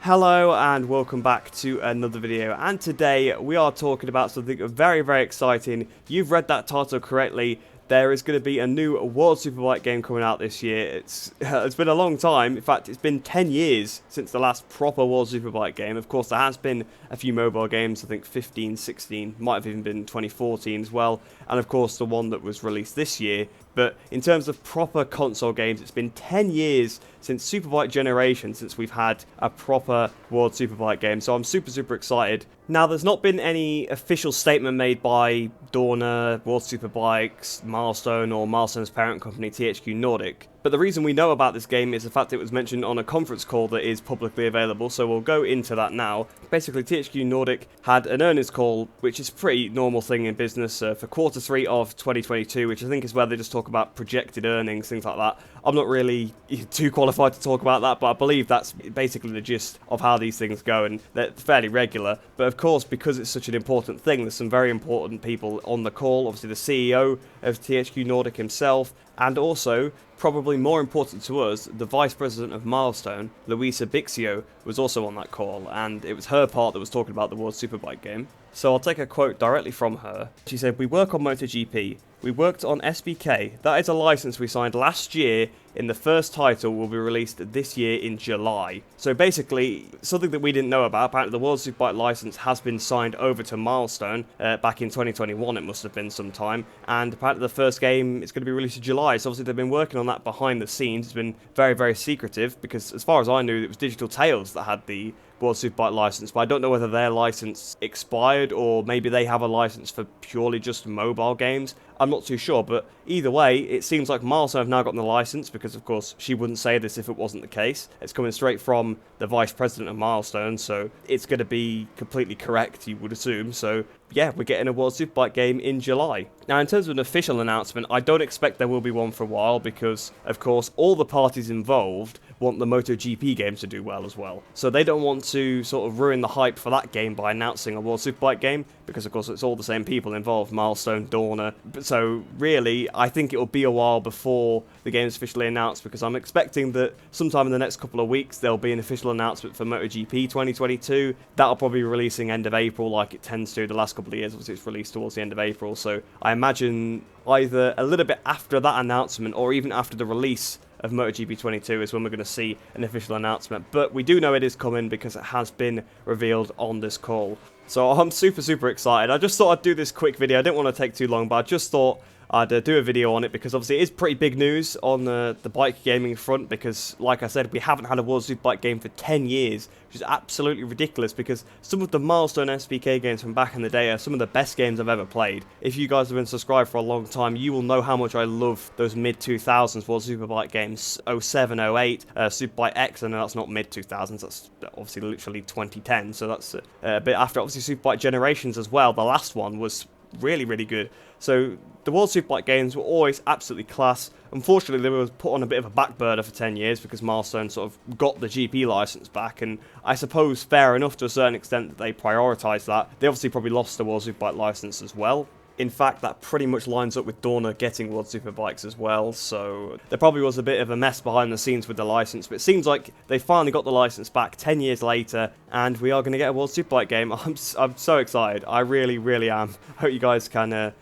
Hello and welcome back to another video, and today we are talking about something very, very exciting. You've read that title correctly. There is going to be a new World Superbike game coming out this year. It's been a long time. In fact, it's been 10 years since the last proper World Superbike game. Of course, there has been a few mobile games, I think 15, 16, might have even been 2014 as well. And of course, the one that was released this year. But in terms of proper console games, it's been 10 years since Superbike Generation, since we've had a proper World Superbike game. So I'm super excited. Now, there's not been any official statement made by Dorna, World Superbikes, Milestone, or Milestone's parent company, THQ Nordic. But the reason we know about this game is the fact it was mentioned on a conference call that is publicly available, so we'll go into that now. Basically, THQ Nordic had an earnings call, which is a pretty normal thing in business, for Q3 of 2022, which I think is where they just talk about projected earnings, things like that. I'm not really too qualified to talk about that, but I believe that's basically the gist of how these things go, and they're fairly regular. But of course, because it's such an important thing, there's some very important people on the call. Obviously, the CEO of THQ Nordic himself, and also, probably more important to us, the Vice President of Milestone, Luisa Bixio, was also on that call, and it was her part that was talking about the World Superbike game. So I'll take a quote directly from her. She said, "We work on MotoGP. We worked on SBK. That is a license we signed last year, and the first title will be released this year in July." So basically, something that we didn't know about, apparently the World Superbike license has been signed over to Milestone back in 2021, it must have been sometime, and apparently the first game is going to be released in July. So obviously they've been working on that behind the scenes. It's been very secretive, because as far as I knew, it was Digital Tales that had the World Superbike license, but I don't know whether their license expired or maybe they have a license for purely just mobile games. I'm not too sure, but either way, it seems like Milestone have now gotten the license, because of course she wouldn't say this if it wasn't the case. It's coming straight from the Vice President of Milestone, so it's going to be completely correct, you would assume. So yeah, we're getting a World Superbike game in July. Now, in terms of an official announcement, I don't expect there will be one for a while, because of course all the parties involved want the MotoGP games to do well as well. So they don't want to sort of ruin the hype for that game by announcing a World Superbike game, because of course it's all the same people involved, Milestone, Dorna. So really, I think it'll be a while before the game's officially announced, because I'm expecting that sometime in the next couple of weeks there'll be an official announcement for MotoGP 2022. That'll probably be releasing end of April, like it tends to the last couple of years. Obviously it's released towards the end of April, so I imagine either a little bit after that announcement or even after the release of MotoGP 22 is when we're going to see an official announcement. But we do know it is coming because it has been revealed on this call. So I'm super excited. I just thought I'd do this quick video. I didn't want to take too long, but I just thought I'd do a video on it, because obviously it is pretty big news on the bike gaming front, because like I said, we haven't had a World Superbike game for 10 years, which is absolutely ridiculous, because some of the Milestone SBK games from back in the day are some of the best games I've ever played. If you guys have been subscribed for a long time, you will know how much I love those mid-2000s World Superbike games, 07, 08, Superbike X. I know that's not mid-2000s, that's obviously literally 2010, so that's a bit after. Obviously Superbike Generations as well, the last one was really good. So the World Superbike games were always absolutely class. Unfortunately, they were put on a bit of a back burner for 10 years because Milestone sort of got the GP license back, and I suppose fair enough to a certain extent that they prioritised that. They obviously probably lost the World Superbike license as well. In fact, that pretty much lines up with Dorna getting World Superbikes as well, so there probably was a bit of a mess behind the scenes with the license, but it seems like they finally got the license back 10 years later, and we are going to get a World Superbike game. I'm so excited. I really am. I hope you guys can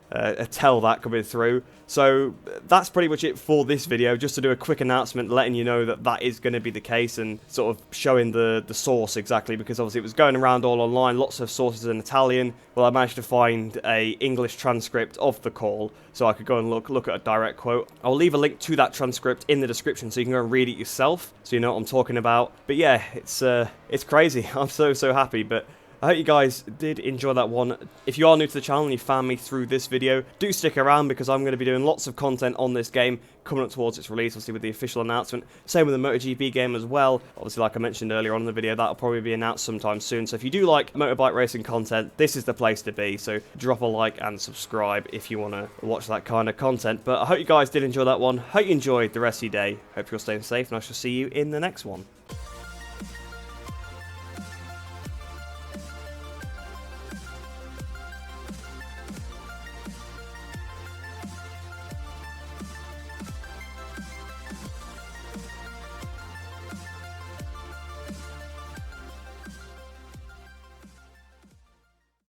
tell that coming through. So that's pretty much it for this video, just to do a quick announcement letting you know that that is going to be the case, and sort of showing the source exactly, because obviously it was going around all online, lots of sources in Italian. Well, I managed to find a English transcript of the call, so I could go and look at a direct quote. I'll leave a link to that transcript in the description so you can go and read it yourself, so you know what I'm talking about. But yeah, it's crazy. I'm so happy, but I hope you guys did enjoy that one. If you are new to the channel and you found me through this video, do stick around, because I'm going to be doing lots of content on this game coming up towards its release, obviously with the official announcement. Same with the MotoGP game as well. Obviously, like I mentioned earlier on in the video, that'll probably be announced sometime soon. So if you do like motorbike racing content, this is the place to be. So drop a like and subscribe if you want to watch that kind of content. But I hope you guys did enjoy that one. Hope you enjoyed the rest of your day. Hope you're staying safe, and I shall see you in the next one.